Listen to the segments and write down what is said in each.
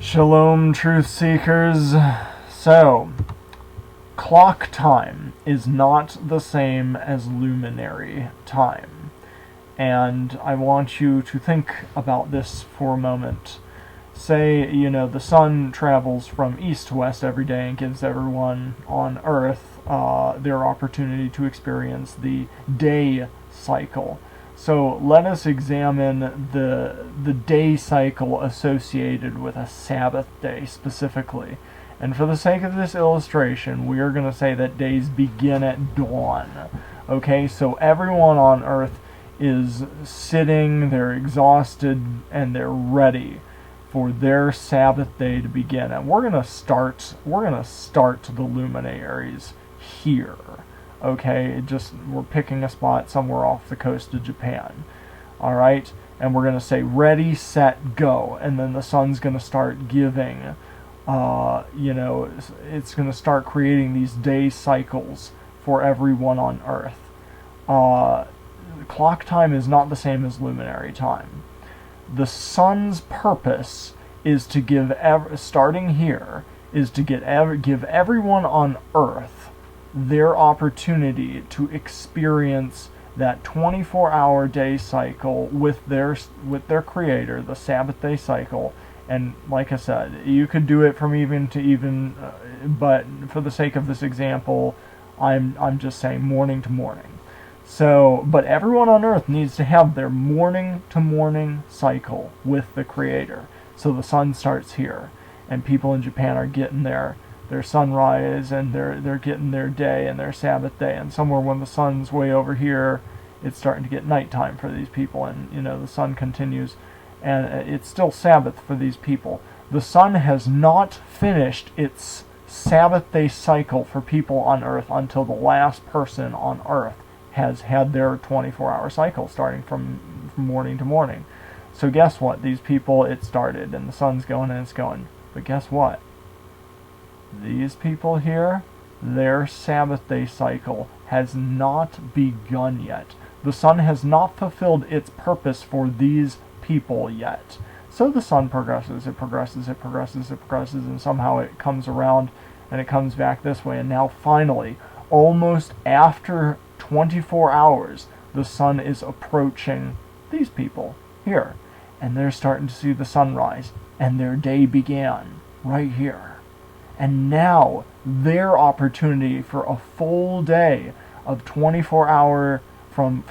Shalom, truth seekers. So, clock time is not the same as luminary time. And I want you to think about this for a moment. Say, the sun travels from east to west every day and gives everyone on Earth their opportunity to experience the day cycle. So let us examine the day cycle associated with a Sabbath day specifically. And for the sake of this illustration, we are going to say that days begin at dawn. Okay, so everyone on Earth is sitting, they're exhausted, and they're ready for their Sabbath day to begin. And we're going to start the luminaries here. Okay, we're picking a spot somewhere off the coast of Japan. All right, and we're going to say ready, set, go, and then the sun's going to start giving. It's going to start creating these day cycles for everyone on Earth. Clock time is not the same as luminary time. The sun's purpose is to give starting here is to give everyone on Earth their opportunity to experience that 24-hour day cycle with their creator, the Sabbath day cycle. And like I said, you could do it from even to even, but for the sake of this example, I'm just saying morning to morning. So, but everyone on Earth needs to have their morning to morning cycle with the creator. So the sun starts here, and people in Japan are getting their sunrise, and they're getting their day and their Sabbath day, and somewhere when the sun's way over here, it's starting to get nighttime for these people, and the sun continues, and it's still Sabbath for these people. The sun has not finished its Sabbath day cycle for people on Earth until the last person on Earth has had their 24-hour cycle starting from morning to morning. So guess what? These people, it started, and the sun's going and it's going. But guess what? These people here, their Sabbath day cycle has not begun yet. The sun has not fulfilled its purpose for these people yet. So the sun progresses, it progresses, it progresses, it progresses, and somehow it comes around and it comes back this way. And now finally, almost after 24 hours, the sun is approaching these people here. And they're starting to see the sunrise, and their day began right here. And now their opportunity for a full day of 24-hour from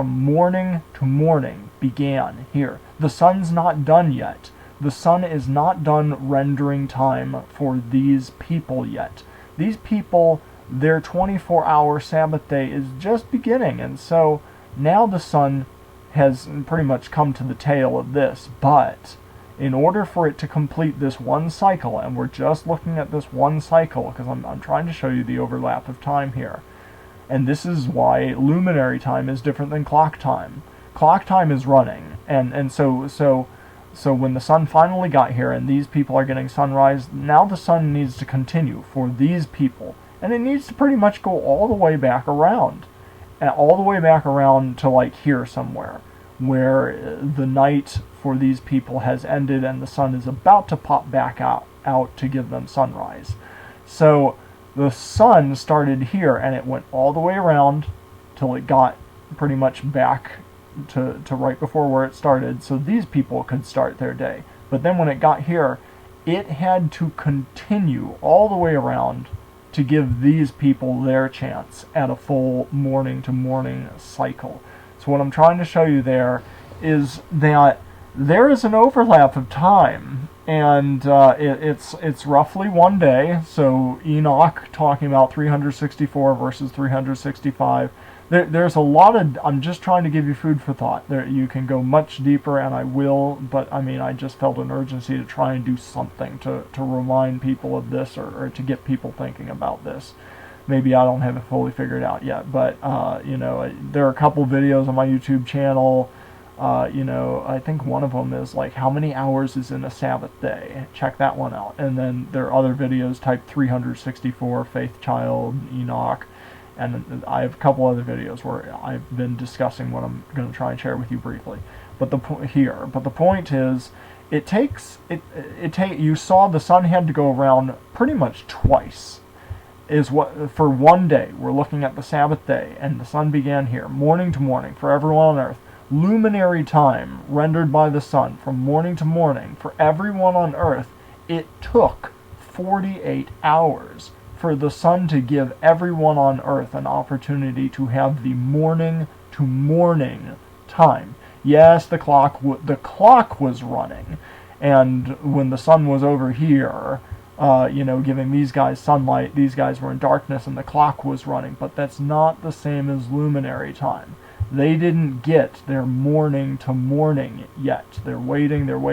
morning to morning began here. The sun's not done yet. The sun is not done rendering time for these people yet. These people, their 24-hour Sabbath day is just beginning, and so now the sun has pretty much come to the tail of this, but in order for it to complete this one cycle, and we're just looking at this one cycle because I'm trying to show you the overlap of time here, and this is why luminary time is different than clock time. Clock time is running, and so when the sun finally got here and these people are getting sunrise, now the sun needs to continue for these people, and it needs to pretty much go all the way back around, to like here somewhere, where the night for these people has ended and the sun is about to pop back out to give them sunrise. So the sun started here and it went all the way around till it got pretty much back to right before where it started, so these people could start their day. But then when it got here, it had to continue all the way around to give these people their chance at a full morning to morning cycle. So what I'm trying to show you there is that there is an overlap of time, and it's roughly one day. So Enoch talking about 364 versus 365. There's a lot of, I'm just trying to give you food for thought. There, you can go much deeper, and I will, but I just felt an urgency to try and do something to remind people of this, or to get people thinking about this. Maybe I don't have it fully figured out yet, but there are a couple videos on my YouTube channel. I think one of them is like how many hours is in a Sabbath day. Check that one out. And then there are other videos, type 364, Faith Child, Enoch, and I have a couple other videos where I've been discussing what I'm going to try and share with you briefly. But the point is you saw the sun had to go around pretty much twice. Is what for one day. We're looking at the Sabbath day, and the sun began here, morning to morning, for everyone on earth. Luminary time rendered by the sun from morning to morning for everyone on earth. It took 48 hours for the sun to give everyone on earth an opportunity to have the morning to morning time. Yes, the clock was running, and when the sun was over here, giving these guys sunlight, these guys were in darkness, and the clock was running. But that's not the same as luminary time. They didn't get their morning to morning yet. They're waiting, and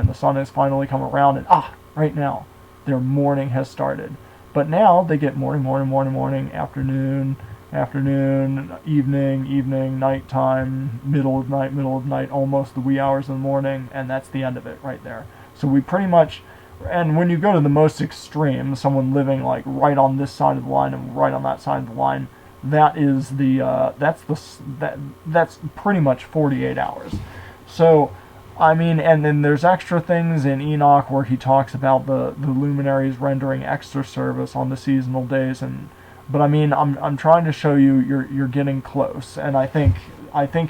the sun has finally come around, and right now, their morning has started. But now they get morning, afternoon, evening, nighttime, middle of night, almost the wee hours of the morning, and that's the end of it right there. So we pretty much, and when you go to the most extreme, someone living like right on this side of the line and right on that side of the line, that's pretty much 48 hours. So, I mean, and then there's extra things in Enoch where he talks about the luminaries rendering extra service on the seasonal days, but I mean, I'm trying to show you you're getting close, and I think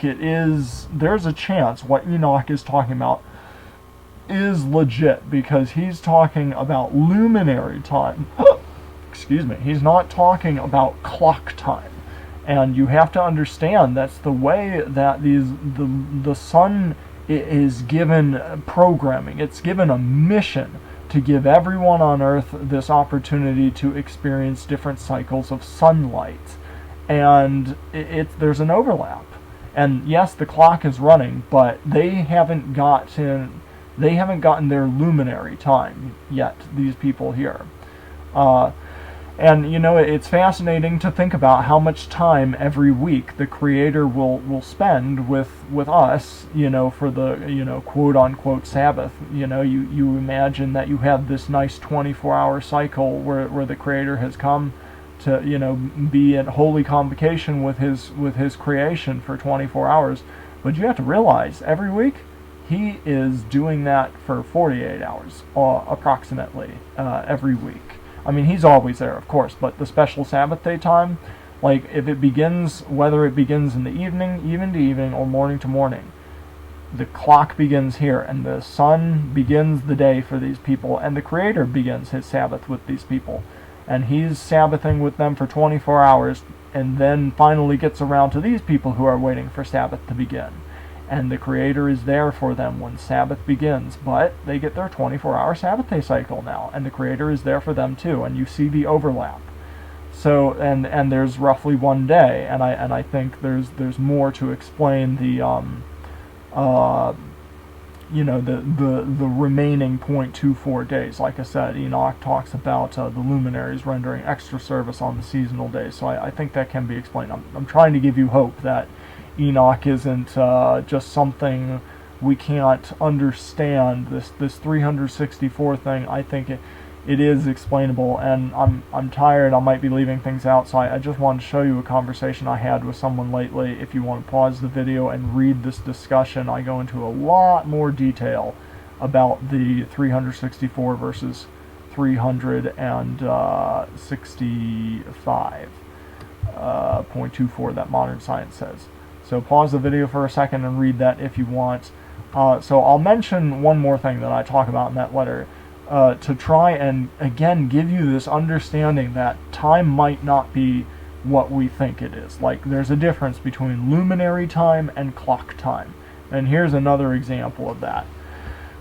there's a chance what Enoch is talking about is legit, because he's talking about luminary time. Excuse me. He's not talking about clock time. And you have to understand that's the way that the sun is given programming. It's given a mission to give everyone on earth this opportunity to experience different cycles of sunlight. And there's an overlap. And yes, the clock is running, but they haven't gotten their luminary time yet, these people here. And it's fascinating to think about how much time every week the Creator will spend with us, for the, quote unquote Sabbath. You imagine that you have this nice 24-hour cycle where the Creator has come to, be at holy convocation with his creation for 24 hours. But you have to realize every week, he is doing that for 48 hours, approximately, every week. I mean, he's always there, of course, but the special Sabbath day time, like if it begins, whether it begins in the evening to evening, or morning to morning, the clock begins here, and the sun begins the day for these people, and the Creator begins his Sabbath with these people. And he's Sabbathing with them for 24 hours, and then finally gets around to these people who are waiting for Sabbath to begin. And the Creator is there for them when Sabbath begins, but they get their 24-hour Sabbath day cycle now, and the Creator is there for them too, and you see the overlap. So, and there's roughly one day, and I think there's more to explain the remaining 0.24 days. Like I said, Enoch talks about the luminaries rendering extra service on the seasonal days, so I think that can be explained. I'm trying to give you hope that Enoch isn't just something we can't understand. This 364 thing, I think it is explainable, and I'm tired. I might be leaving things out, so I just wanted to show you a conversation I had with someone lately. If you want to pause the video and read this discussion, I go into a lot more detail about the 364 versus 365.24 that modern science says. So pause the video for a second and read that if you want. So I'll mention one more thing that I talk about in that letter, to try and, again, give you this understanding that time might not be what we think it is. Like, there's a difference between luminary time and clock time. And here's another example of that.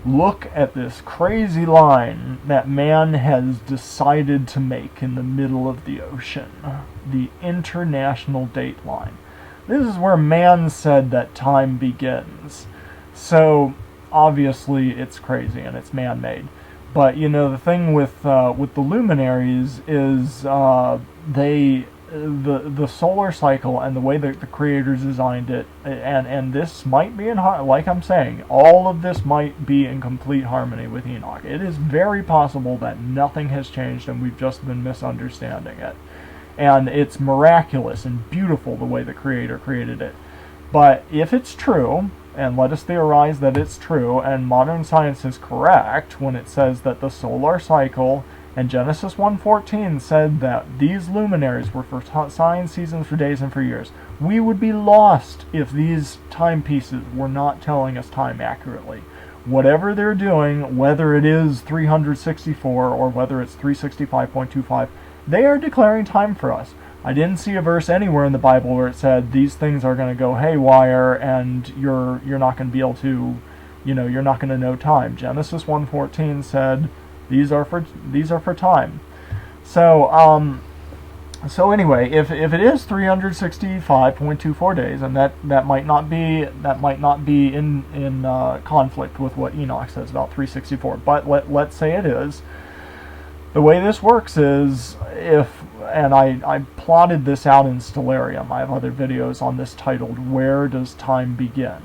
Look at this crazy line that man has decided to make in the middle of the ocean. The international dateline. This is where man said that time begins. So, obviously, it's crazy and it's man-made. But, the thing with the luminaries is the solar cycle and the way that the Creator's designed it, and this might be like I'm saying, all of this might be in complete harmony with Enoch. It is very possible that nothing has changed and we've just been misunderstanding it. And it's miraculous and beautiful the way the Creator created it. But if it's true, and let us theorize that it's true, and modern science is correct when it says that the solar cycle and Genesis 1:14 said that these luminaries were for signs, seasons, for days, and for years. We would be lost if these timepieces were not telling us time accurately. Whatever they're doing, whether it is 364 or whether it's 365.25, they are declaring time for us. I didn't see a verse anywhere in the Bible where it said these things are going to go haywire and you're not going to be able to, you're not going to know time. Genesis 1:14 said these are for time. So anyway, if it is 365.24 days, and that might not be in conflict with what Enoch says about 364, but let's say it is. The way this works is and I plotted this out in Stellarium. I have other videos on this titled "Where Does Time Begin?"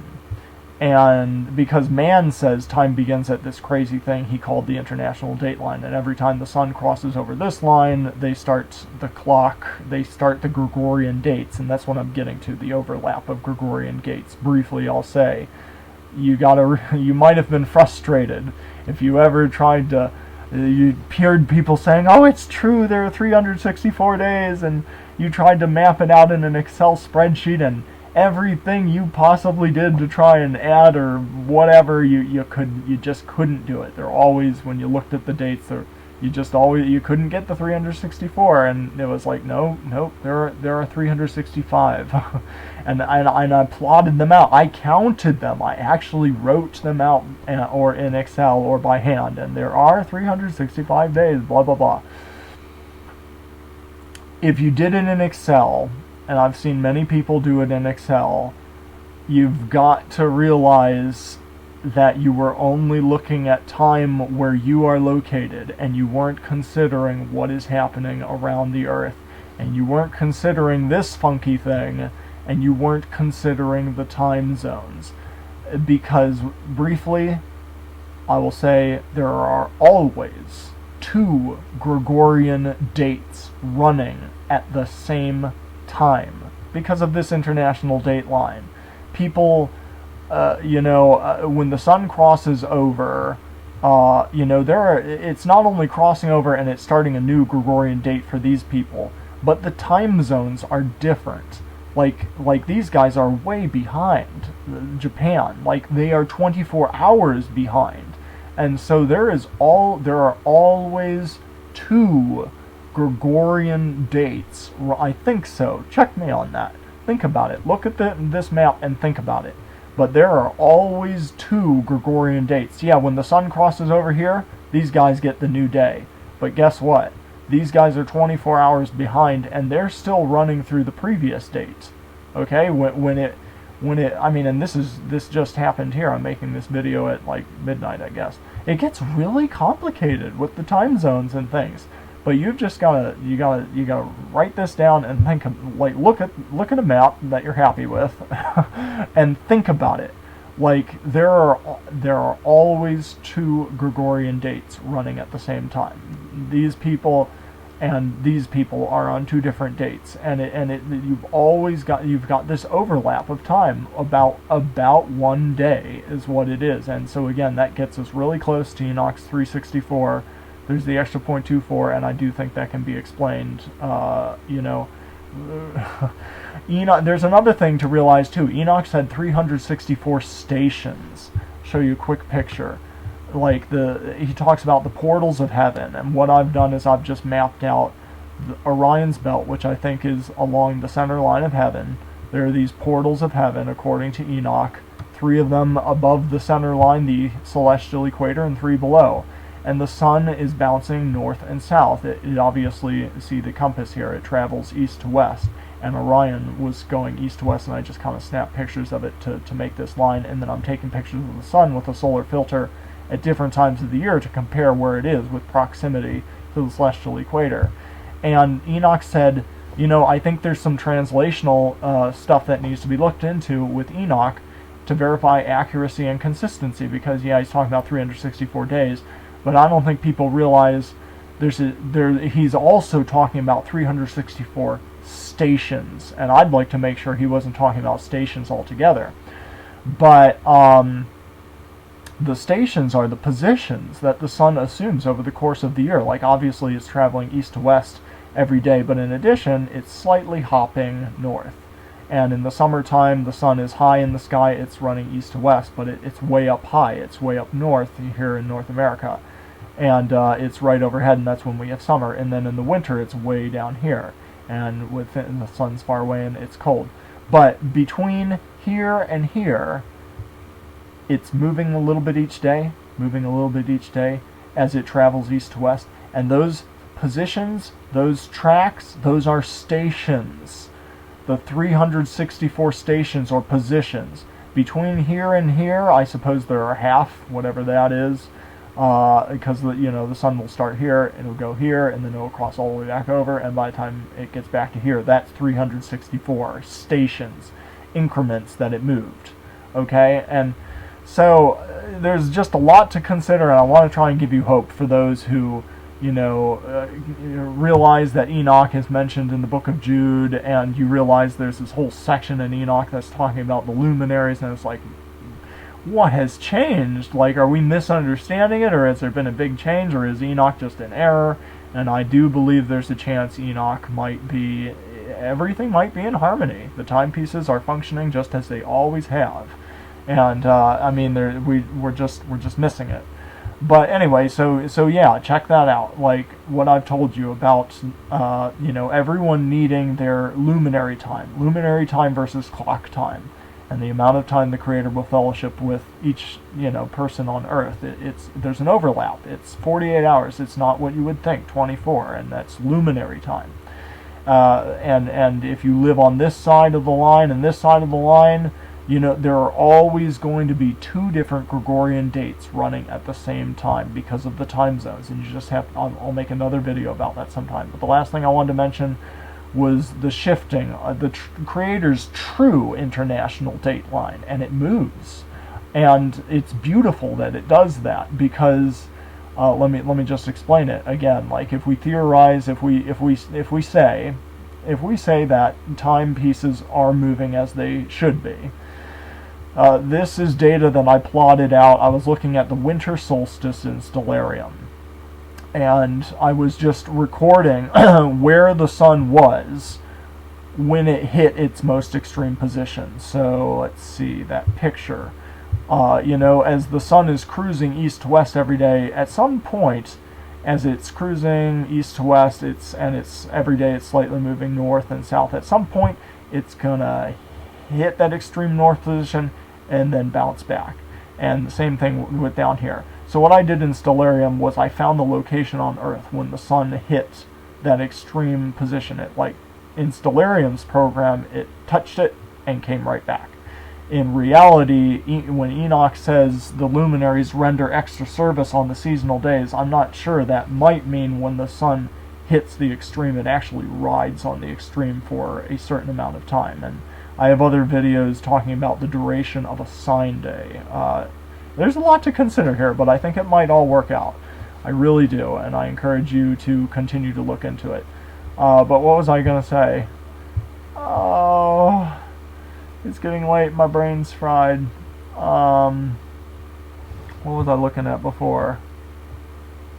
And because man says time begins at this crazy thing he called the International Dateline, and every time the sun crosses over this line, they start the clock, they start the Gregorian dates, and that's what I'm getting to, the overlap of Gregorian dates. Briefly, I'll say, you might have been frustrated if you ever tried to, you heard people saying, oh, it's true, there are 364 days, and you tried to map it out in an Excel spreadsheet, and everything you possibly did to try and add or whatever, you just couldn't do it. They're always, when you looked at the dates, you couldn't get the 364, and it was like, nope, there are 365. and I plotted them out. I counted them. I actually wrote them out or in Excel or by hand, and there are 365 days, blah blah blah. If you did it in Excel, and I've seen many people do it in Excel, you've got to realize that you were only looking at time where you are located, and you weren't considering what is happening around the Earth, and you weren't considering this funky thing, and you weren't considering the time zones. Because, briefly, I will say there are always 2 Gregorian dates running at the same time because of this international date line. People, when the sun crosses over, it's not only crossing over and it's starting a new Gregorian date for these people, but the time zones are different. Like these guys are way behind Japan. Like they are 24 hours behind, and so there are always 2 Gregorian dates. I think so. Check me on that. Think about it. Look at this map and think about it. But there are always 2 Gregorian dates. Yeah, when the sun crosses over here, these guys get the new day. But guess what? These guys are 24 hours behind, and they're still running through the previous dates. Okay? And this just happened here. I'm making this video at like midnight, I guess. It gets really complicated with the time zones and things. But you've just gotta write this down and think of, look at a map that you're happy with, and think about it. Like there are always 2 Gregorian dates running at the same time. These people and these people are on 2 different dates, and you've got this overlap of time about 1 day is what it is. And so again, that gets us really close to Enoch's 364. There's the extra 0.24, and I do think that can be explained. Enoch. There's another thing to realize too. Enoch had 364 stations. Show you a quick picture. He talks about the portals of heaven, and what I've done is I've just mapped out Orion's belt, which I think is along the center line of heaven. There are these portals of heaven, according to Enoch. 3 of them above the center line, the celestial equator, and 3 below. And the sun is bouncing north and south. It obviously, see the compass here, it travels east to west, and Orion was going east to west, and I just kind of snapped pictures of it to make this line, and then I'm taking pictures of the sun with a solar filter at different times of the year to compare where it is with proximity to the celestial equator. And Enoch said, I think there's some translational stuff that needs to be looked into with Enoch to verify accuracy and consistency, because he's talking about 364 days, but I don't think people realize he's also talking about 364 stations, and I'd like to make sure he wasn't talking about stations altogether. But the stations are the positions that the sun assumes over the course of the year. Like, obviously it's traveling east to west every day, but in addition, it's slightly hopping north. And in the summertime, the sun is high in the sky, it's running east to west, but it's way up high, it's way up north here in North America. And it's right overhead, and that's when we have summer. And then in the winter, it's way down here, and the sun's far away and it's cold. But between here and here, it's moving a little bit each day, as it travels east to west. And those positions, those tracks, those are stations. The 364 stations or positions. Between here and here, I suppose there are half, whatever that is, because the sun will start here, it'll go here, and then it'll cross all the way back over, and by the time it gets back to here, that's 364 stations, increments that it moved. Okay, and so there's just a lot to consider, and I want to try and give you hope for those who realize that Enoch is mentioned in the book of Jude, and you realize there's this whole section in Enoch that's talking about the luminaries, and it's like, what has changed? Like, are we misunderstanding it, or has there been a big change, or is Enoch just in error? And I do believe there's a chance Enoch everything might be in harmony. The timepieces are functioning just as they always have, and we're just missing it. But anyway, so yeah, check that out. Like what I've told you about, everyone needing their luminary time versus clock time, and the amount of time the Creator will fellowship with each, person on Earth. There's an overlap. It's 48 hours. It's not what you would think, 24, and that's luminary time. And if you live on this side of the line and this side of the line, there are always going to be two different Gregorian dates running at the same time because of the time zones, and you just have, I'll make another video about that sometime. But the last thing I wanted to mention was the shifting, the Creator's true international dateline, and it moves. And it's beautiful that it does that, because let me just explain it again. Like, if we theorize, if we say that timepieces are moving as they should be. This is data that I plotted out. I was looking at the winter solstice in Stellarium, and I was just recording where the sun was when it hit its most extreme position. So let's see that picture. As the sun is cruising east to west every day, at some point, as it's cruising east to west, every day it's slightly moving north and south. At some point, it's gonna hit that extreme north position and then bounce back. And the same thing with down here. So what I did in Stellarium was I found the location on Earth when the sun hit that extreme position. In Stellarium's program, it touched it and came right back. In reality, when Enoch says the luminaries render extra service on the seasonal days, I'm not sure. That might mean when the sun hits the extreme, it actually rides on the extreme for a certain amount of time. And I have other videos talking about the duration of a sign day. There's a lot to consider here, but I think it might all work out. I really do, and I encourage you to continue to look into it. But what was I going to say? Oh, it's getting late. My brain's fried. What was I looking at before?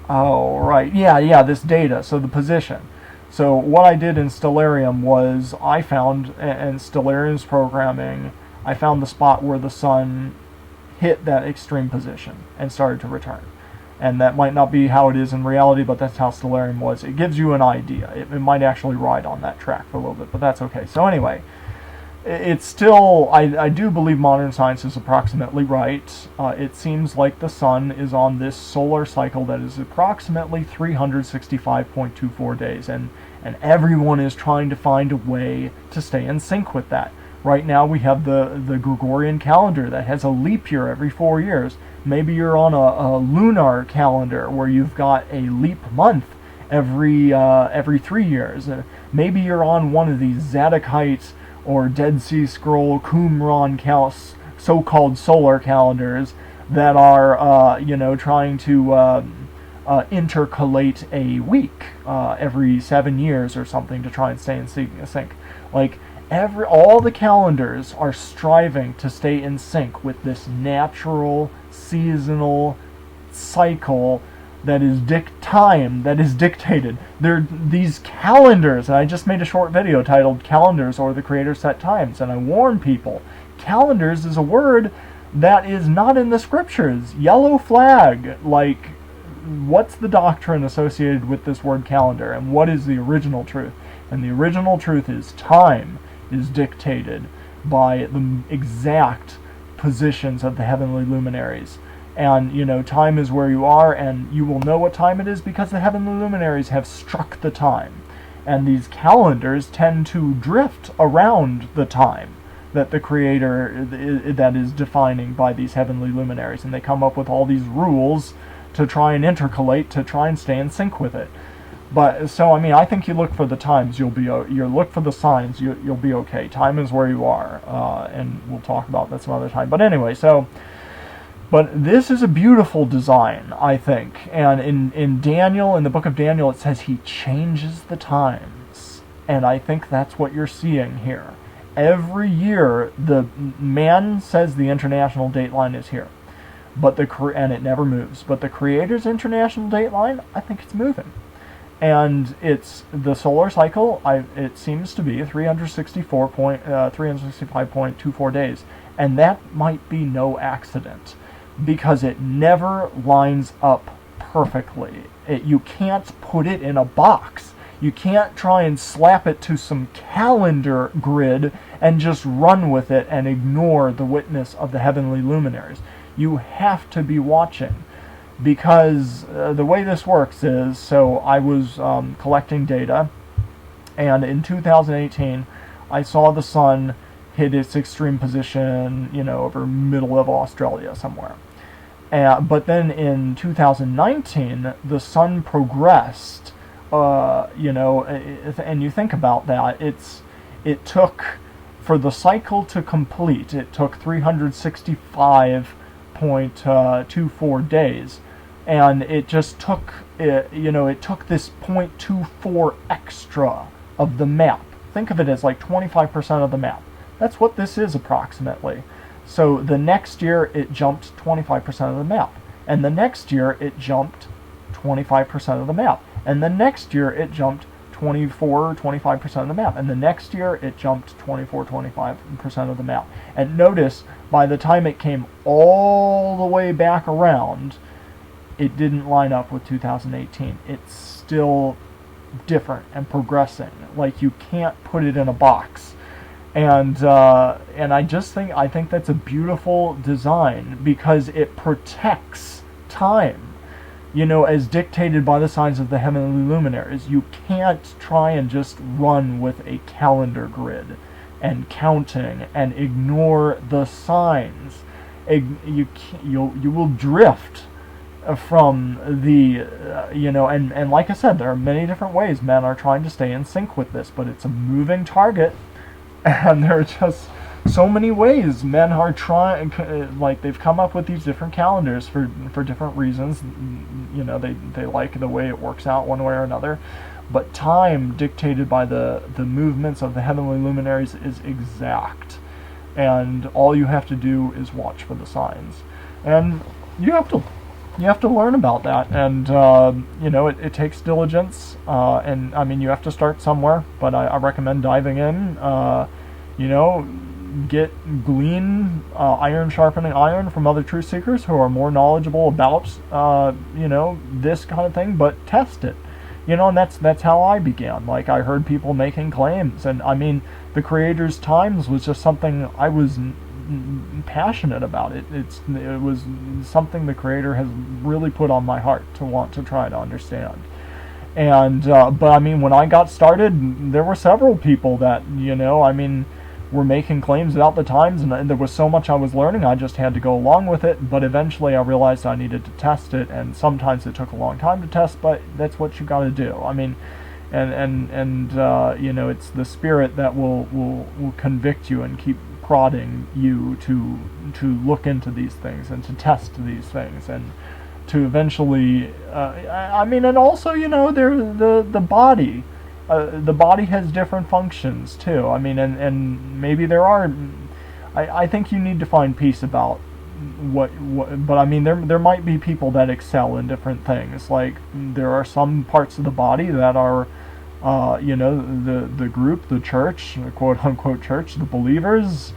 Oh, right. Yeah, this data. So the position. So what I did in Stellarium was I found, in Stellarium's programming, I found the spot where the sun hit that extreme position and started to return. And that might not be how it is in reality, but that's how Stellarium was. It gives you an idea. It might actually ride on that track for a little bit, but that's okay. So anyway, it's still, I do believe modern science is approximately right. It seems like the sun is on this solar cycle that is approximately 365.24 days, and everyone is trying to find a way to stay in sync with that. Right now we have the Gregorian calendar that has a leap year every 4 years. Maybe you're on a lunar calendar where you've got a leap month every 3 years. Maybe you're on one of these Zadokite or Dead Sea Scroll Qumran so-called solar calendars that are trying to intercalate a week every 7 years or something to try and stay in sync. Like, All the calendars are striving to stay in sync with this natural seasonal cycle that is dictated. These calendars, and I just made a short video titled "Calendars or the Creator Set Times," and I warn people, calendars is a word that is not in the scriptures. Yellow flag. Like, what's the doctrine associated with this word calendar, and what is the original truth? And the original truth is time is dictated by the exact positions of the heavenly luminaries. And, time is where you are, and you will know what time it is because the heavenly luminaries have struck the time. And these calendars tend to drift around the time that the Creator that is defining by these heavenly luminaries. And they come up with all these rules to try and intercalate, to try and stay in sync with it. But, so, I think you look for the times, you look for the signs, you'll be okay. Time is where you are, and we'll talk about that some other time. But anyway, but this is a beautiful design, I think. And in Daniel, in the book of Daniel, it says he changes the times. And I think that's what you're seeing here. Every year, the man says the international dateline is here. And it never moves. But the Creator's international dateline, I think it's moving. And it's the solar cycle, it seems to be 365.24 days. And that might be no accident, because it never lines up perfectly. You can't put it in a box. You can't try and slap it to some calendar grid and just run with it and ignore the witness of the heavenly luminaries. You have to be watching. Because the way this works is, so I was collecting data, and in 2018 I saw the sun hit its extreme position, over middle of Australia somewhere. But then in 2019 the sun progressed, and you think about that, it took, for the cycle to complete, it took 365.24 days. And it just took, it took this 0.24 extra of the map. Think of it as like 25% of the map. That's what this is approximately. So the next year it jumped 25% of the map. And the next year it jumped 25% of the map. And the next year it jumped 25% of the map. And the next year it jumped 25% of the map. And notice, by the time it came all the way back around, it didn't line up with 2018. It's still different and progressing. Like, you can't put it in a box. And I think that's a beautiful design, because it protects time, as dictated by the signs of the heavenly luminaries. You can't try and just run with a calendar grid and counting and ignore the signs. You will drift from the, and like I said, there are many different ways men are trying to stay in sync with this, but it's a moving target, and there are just so many ways men are trying, like, they've come up with these different calendars for different reasons. They like the way it works out one way or another, but time dictated by the movements of the heavenly luminaries is exact, and all you have to do is watch for the signs, and you have to learn about that. And it takes diligence, and you have to start somewhere, but I recommend diving in. Glean iron sharpening iron from other truth seekers who are more knowledgeable about this kind of thing, but test it. And that's how I began. Like, I heard people making claims, and the Creator's times was just something I was passionate about. It was something the Creator has really put on my heart to want to try to understand. And but when I got started, there were several people that were making claims about the times, and there was so much I was learning, I just had to go along with it. But eventually I realized I needed to test it, and sometimes it took a long time to test, but that's what you got to do. It's the Spirit that will convict you and keep prodding you to look into these things and to test these things, and to eventually and also, the body the body has different functions too. I mean, and maybe there are. I think you need to find peace about but I mean, there might be people that excel in different things. Like there are some parts of the body that are, the group, the church, the quote unquote church, the believers,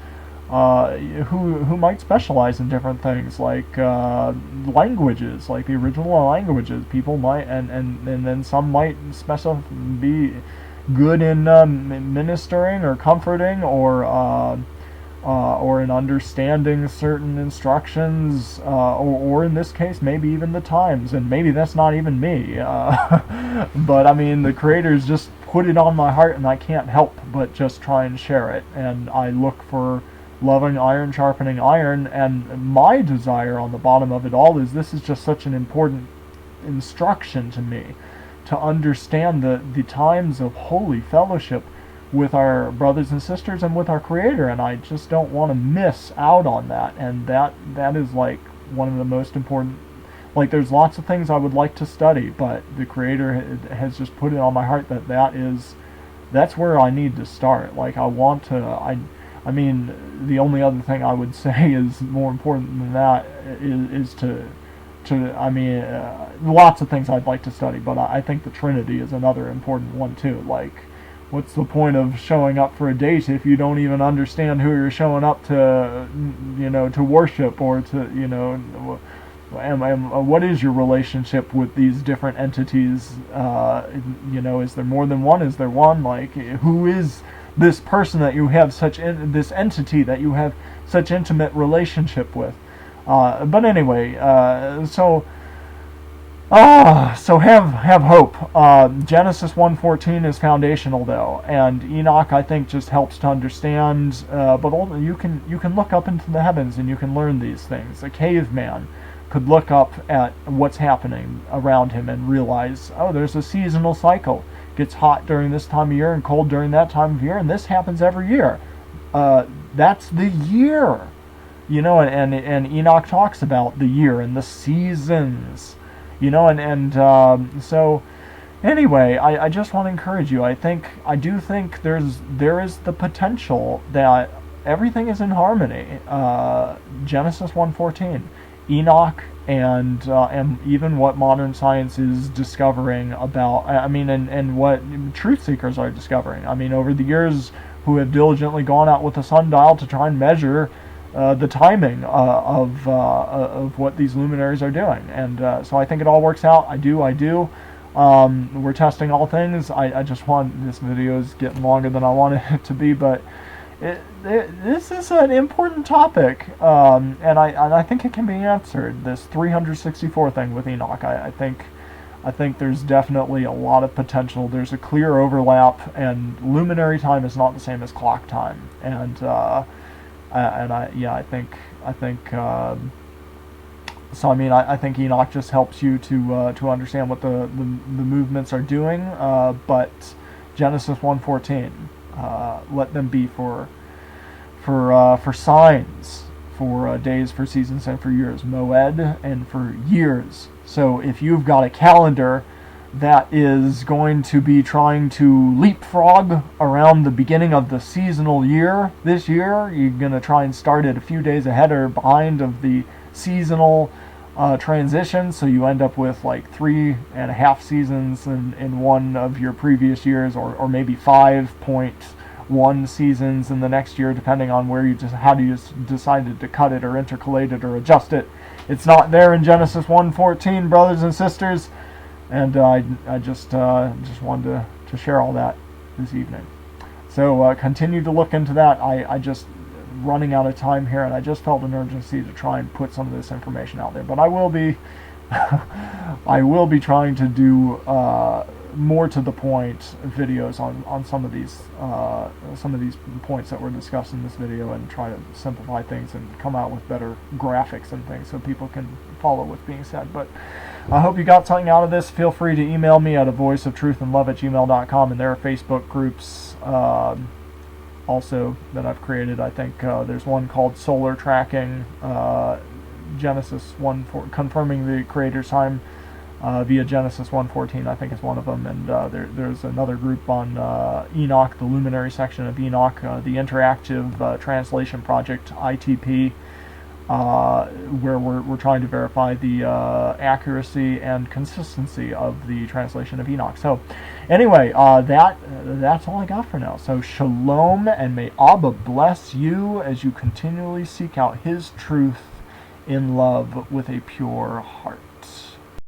who might specialize in different things, like languages, like the original languages. People might, and then some might be good in ministering or comforting, or in understanding certain instructions, or in this case, maybe even the times, and maybe that's not even me. But I mean, the Creator's just put it on my heart, and I can't help but just try and share it. And I look for loving iron sharpening iron, and my desire on the bottom of it all is this is just such an important instruction to me, to understand the times of holy fellowship with our brothers and sisters and with our Creator, and I just don't want to miss out on that. And that is like one of the most important. Like, there's lots of things I would like to study, but the Creator has just put it on my heart that's where I need to start. Like, I mean, the only other thing I would say is more important than that is lots of things I'd like to study, but I think the Trinity is another important one too. Like, what's the point of showing up for a date if you don't even understand who you're showing up to, to worship, or to, what is your relationship with these different entities? Is there more than one? Is there one? Like, who is this person that you have this entity that you have such intimate relationship with? But anyway, so have hope. Genesis 1:14 is foundational though, and Enoch I think just helps to understand. But you can look up into the heavens and you can learn these things. A caveman could look up at what's happening around him and realize, oh, there's a seasonal cycle. It gets hot during this time of year and cold during that time of year, and this happens every year. That's the year, and Enoch talks about the year and the seasons. So anyway, I just want to encourage you. I do think there is the potential that everything is in harmony. Genesis 1:14, Enoch, and even what modern science is discovering about. And what truth seekers are discovering. I mean, over the years, who have diligently gone out with a sundial to try and measure the timing of what these luminaries are doing, and so I think it all works out. I do. We're testing all things. I just want, this video is getting longer than I wanted it to be, but this is an important topic, and I think it can be answered. This 364 thing with Enoch, I think there's definitely a lot of potential. There's a clear overlap, and luminary time is not the same as clock time, and I think so. I mean, I think Enoch just helps you to understand what the movements are doing. But Genesis 1:14, let them be for signs, for days, for seasons, and for years, moed, and for years. So if you've got a calendar that is going to be trying to leapfrog around the beginning of the seasonal year this year, you're going to try and start it a few days ahead or behind of the seasonal transition, so you end up with like 3.5 seasons in one of your previous years, or maybe 5.1 seasons in the next year, depending on how you decided to cut it or intercalate it or adjust it. It's not there in Genesis 1:14, brothers and sisters. And I just wanted to share all that this evening. So continue to look into that. I just running out of time here, and I just felt an urgency to try and put some of this information out there. But I will be I will be trying to do more to the point videos on some of these points that were discussed in this video, and try to simplify things and come out with better graphics and things so people can follow what's being said. But I hope you got something out of this. Feel free to email me at avoiceoftruthandlove@gmail.com, and there are Facebook groups also that I've created. I think there's one called Solar Tracking, Genesis 1 for confirming the Creator's time via Genesis 1:14, I think is one of them, and there's another group on Enoch, the Luminary section of Enoch, the Interactive Translation Project, ITP, where we're trying to verify the accuracy and consistency of the translation of Enoch. So anyway, that's all I got for now. So shalom, and may Abba bless you as you continually seek out his truth in love with a pure heart.